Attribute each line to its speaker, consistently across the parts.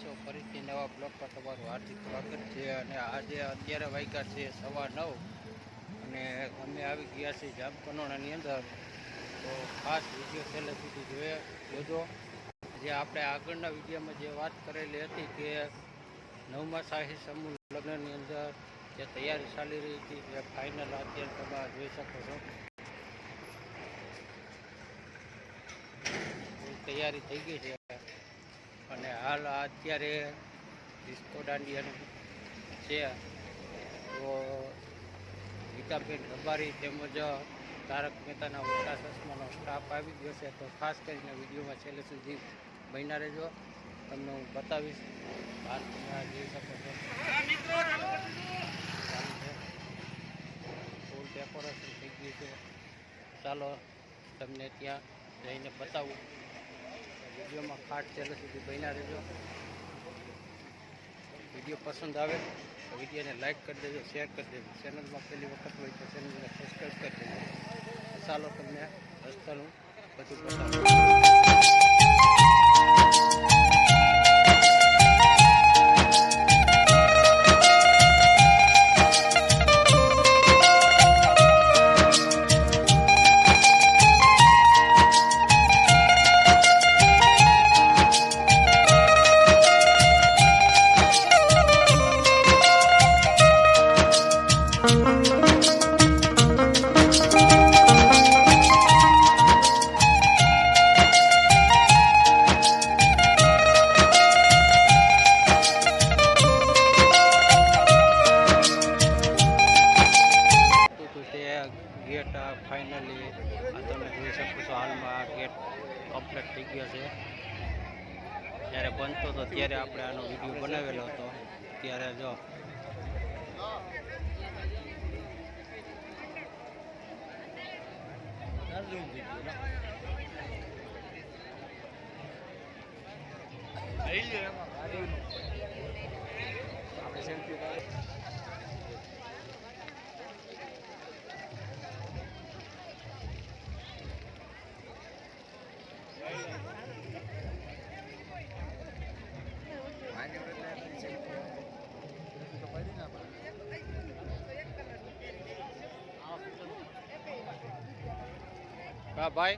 Speaker 1: છો ફરીથી નવા બ્લોગ પર તમારું હાર્દિક સ્વાગત છે। અને આજે અત્યારે વાગ્યા છે 9:15 અને અમે આવી ગયા છીએ જામકંડોળાની અંદર। તો ખાસ વિડીયો છેલ્લે સુધી જોજો। જે આપણે આગળના વિડીયોમાં જે વાત કરેલી હતી કે 9મા શાહી સમૂહ લગ્નની અંદર જે તૈયારી ચાલી રહી હતી એ ફાઇનલ અત્યારે તમે જોઈ શકો છો। તૈયારી થઈ ગઈ છે અને હાલ અત્યારે ડિસ્કો દાંડિયાનું છે। તો ગીતાબેન રબારી તેમજ તારક મહેતાના ઉલ્ટા ચશ્માનો સ્ટાફ આવી ગયો છે। તો ખાસ કરીને વિડીયોમાં છેલ્લે સુધી બન્યા રહેજો, તમને હું બતાવીશ। હાલ તમે જોઈ શકો છો ફૂલ ડેકોરેશન થઈ ગયું છે। ચાલો તમને ત્યાં જઈને બતાવું। વિડીયોમાં ખાસ છેલ્લે સુધી બન્યા રહેજો। વિડીયો પસંદ આવે તો વિડીયોને લાઇક કરી દેજો, શેર કરી દેજો। ચેનલમાં પહેલી વખત હોય તો ચેનલને સબસ્ક્રાઈબ કરી દેજો। ચાલો તમને રસ્તાનું બધું બતાવું। गेट फाइनली તમે જોઈ શકો છો। હાલમાં गेट કમ્પ્લીટ થઈ ગયો છે। જ્યારે બનતો હતો ત્યારે આપણે આનો વિડીયો બનાવેલો હતો। ત્યારે જો हाँ भाई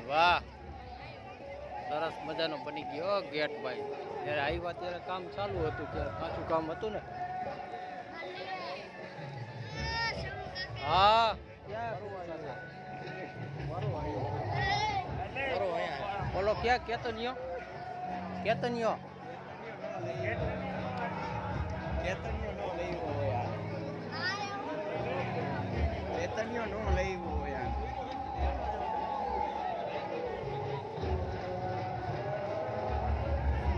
Speaker 1: वाह सरस मजानो बनी गयो गेट भाई। ત્યારે આવ્યા ત્યારે કામ ચાલુ હતું, ત્યારે પાછું કામ હતું ને। હા બોલો ક્યાં કેતનિયો કેતનિયો નો લેવો યાર।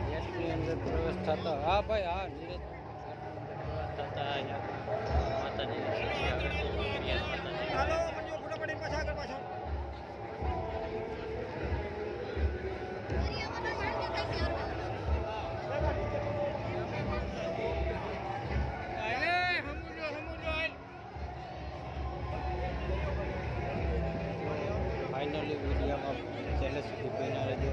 Speaker 1: ગેટની અંદર પ્રવેશ થતા હા ભાઈ હા નીરજ પ્રવેશ થતા અહીંયા માતાજીની હાલો મંજો ફોટો પડીને પાછા આગળ પાછો। फाइनली वीडियोમાં છેલ્લે સુધી બન્યા રહેજો।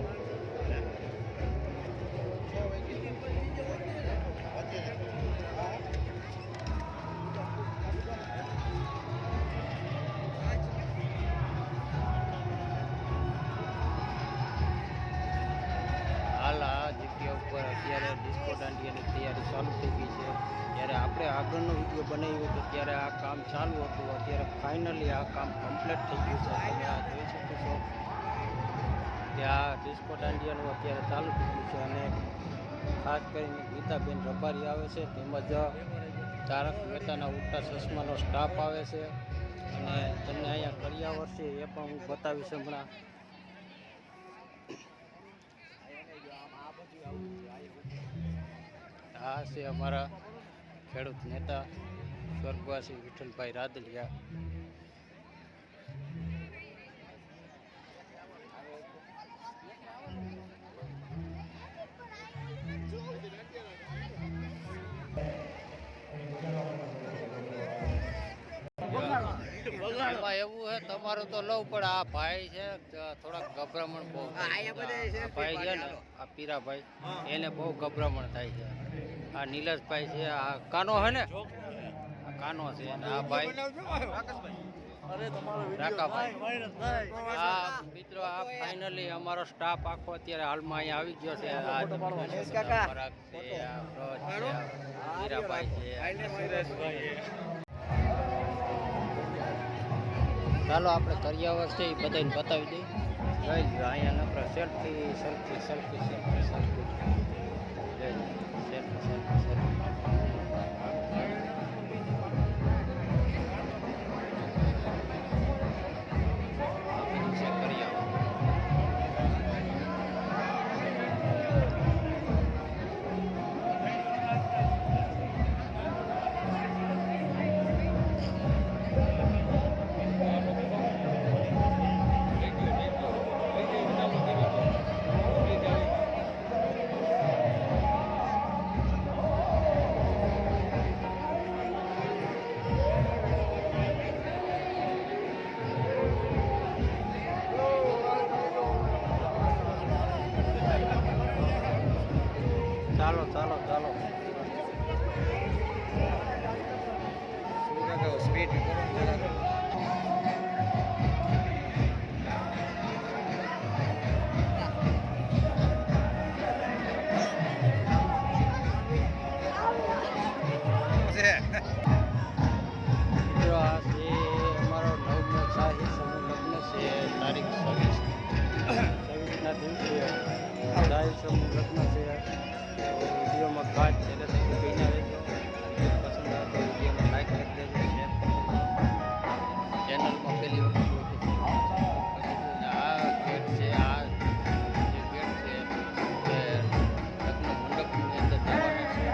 Speaker 1: હાલ આ જગ્યા ઉપર અત્યારે ડિસ્કો દાંડિયાની તૈયારી ચાલુ થઈ ગઈ છે। ત્યારે આપણે આગળનો વિડીયો બનાવ્યો હતો ત્યારે આ કામ ચાલુ હતું, અત્યારે ફાઇનલી આ કામ કમ્પ્લીટ થઈ ગયું છે। તમે આ જોઈ શકો છો કે આ ડિસ્કો દાંડિયાનું અત્યારે ચાલુ થઈ ગયું છે। અને ખાસ કરીને ગીતાબેન રબારી આવે છે, તેમજ તારક મહેતાના ઉલ્ટા ચશ્માનો સ્ટાફ આવે છે। અને તમને અહીંયા કરિયાવર છે એ પણ હું બતાવીશ હમણાં। આ છે અમારા ખેડૂત નેતા સ્વર્ગવાસી વિઠ્ઠલભાઈ રાદડિયા। એવું હે તમારું તો લઉં પણ આ ભાઈ છે થોડાક ગભરામણ બહુ થાય છે. આ ભાઈ છે ને આ પીરાભાઈ એને બહુ ગભરામણ થાય છે. આ નીલેશભાઈ છે આ કાનો હે ને આ કાનો છે અને આ ભાઈ રાકાભાઈ. આ મિત્રો આ ફાઇનલી અમારો સ્ટાફ આખો અત્યારે હાલમાં અહીંયા આવી ગયો છે. આ પરાગ છે આ ફ્રોજ છે હીરાભાઈ છે. ચાલો આપણે કરિયાવર છે એ બધાને બતાવી દઈએ. જોઈ અહીંયા આપણે selfie selfie selfie selfie selfie selfie selfie selfie ચાલો ચાલો ચાલો સ્પીડ અમારો 9મો શાહી સમૂહ લગ્ન છે. તારીખ 26ના દિવસે શાહી સમૂહ લગ્ન છે. વિડીયોમાં ખાસ છે બિના રહેજો. પસંદ આવે તો વિડીયોને લાઈક કરી દેજો, શેર કરી દેજો. ચેનલમાં પહેલી વખત આ ગેટ છે. આ જે ગેટ છે એ લગ્ન મંડપની અંદર જવાના છે.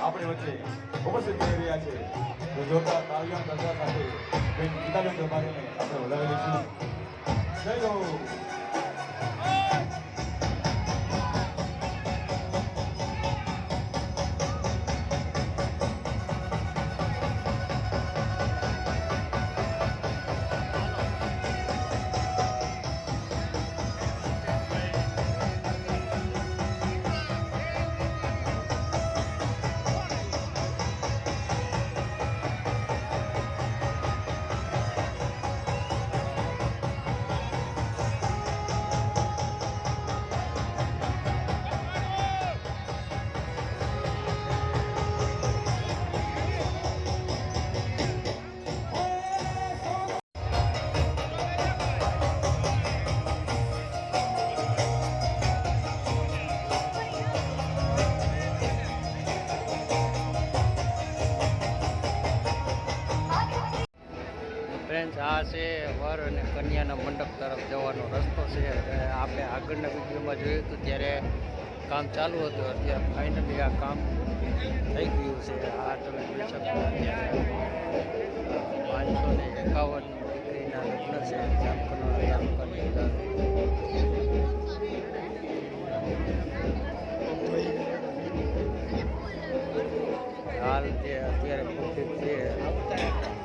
Speaker 2: આપણી વચ્ચે ઉપસ્થિત થઈ રહ્યા છે. તો જોતા તાળીઓ કરતા સાથે બેન ગીતાબેન રબારીને આપણે વધાવી લઈશું. જય હો.
Speaker 1: ફ્રેન્ડ્સ આ છે વર અને કન્યાના મંડપ તરફ જવાનો રસ્તો છે. આપણે આગળના વિડીયોમાં જોયું હતું ત્યારે કામ ચાલુ હતું. અત્યારે ફાઇનલી આ કામ થઈ ગયું છે. આ તમે જોઈ શકો 551 દીકરીના લગ્ન છે જામકંડોળ તાલુકાની અંદર. હાલ જે અત્યારે બુકિંગ છે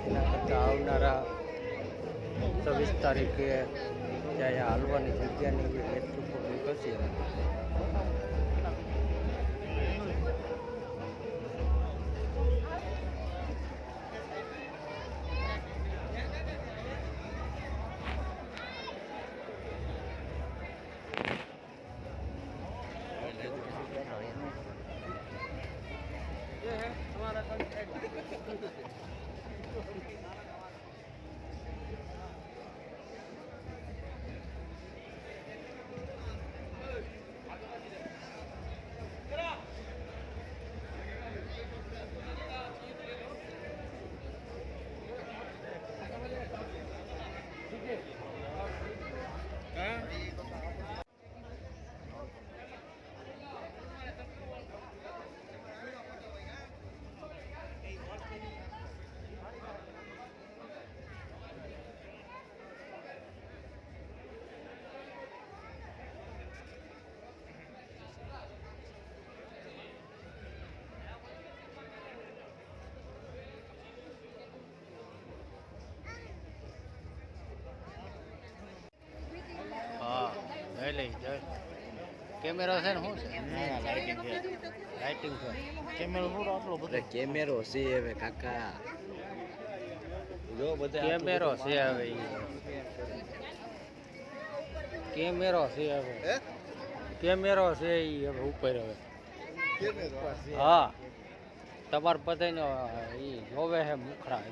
Speaker 1: એના કરતાં આવનારા 26 તારીખે ત્યાં હાલવાની જગ્યાની એટલું પબ્લિક હશે. કેમેરો છે ને શું છે લાઇટિંગ છે કેમેરો
Speaker 3: કેમેરો છે હવે કાકા જો બધા
Speaker 1: કેમેરો છે હવે કેમેરો છે હવે કેમેરો છે ઈ હવે ઉપર હવે હા તમારે બધાને ઈ જોવે છે મુખડા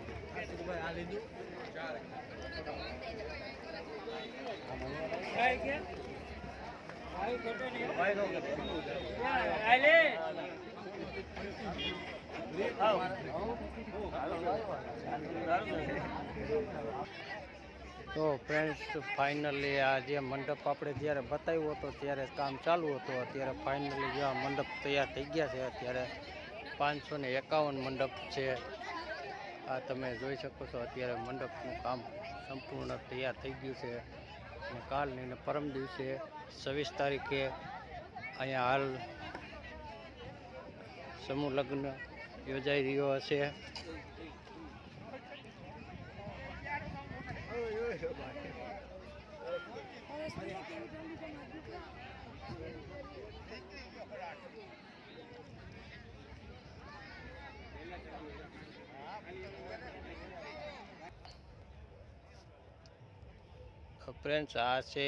Speaker 1: તો ફ્રેન્ડ્સ ફાઇનલી આ જે મંડપ આપણે જ્યારે બતાવ્યો હતો ત્યારે કામ ચાલુ હતું અત્યારે ફાઇનલી જે આ મંડપ તૈયાર થઈ ગયા છે અત્યારે 551 મંડપ છે આ તમે જોઈ શકો છો અત્યારે મંડપનું કામ સંપૂર્ણ તૈયાર થઈ ગયું છે અને કાલની ને પરમ દિવસે 26 તારીખે અહીંયા હાલ સમૂહ લગ્ન યોજાઈ રહ્યો હશે ફ્રેન્ડ્સ આ છે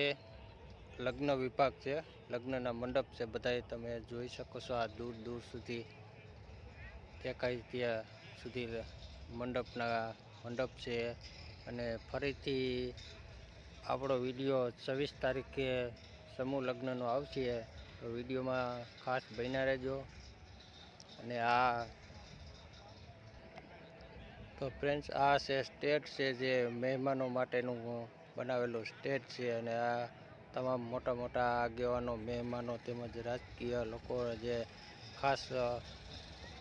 Speaker 1: લગ્ન વિભાગ છે લગ્નના મંડપ છે બધાય તમે જોઈ શકો છો આ દૂર દૂર સુધી દેખાય ત્યાં સુધી મંડપ છે અને ફરીથી આપણો વિડીયો 26 તારીખે સમૂહ લગ્નનો આવશે તો વિડીયોમાં ખાસ બન્યા રહેજો અને આ તો ફ્રેન્ડ્સ આ છે સ્ટેજ છે જે મહેમાનો માટેનું બનાવેલું સ્ટેજ છે અને આ તમામ મોટા મોટા આગેવાનો મહેમાનો તેમજ રાજકીય લોકો જે ખાસ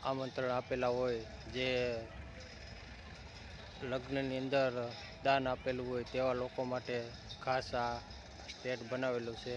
Speaker 1: આમંત્રણ આપેલા હોય જે લગ્નની અંદર દાન આપેલું હોય તેવા લોકો માટે ખાસ આ સ્ટેજ બનાવેલું છે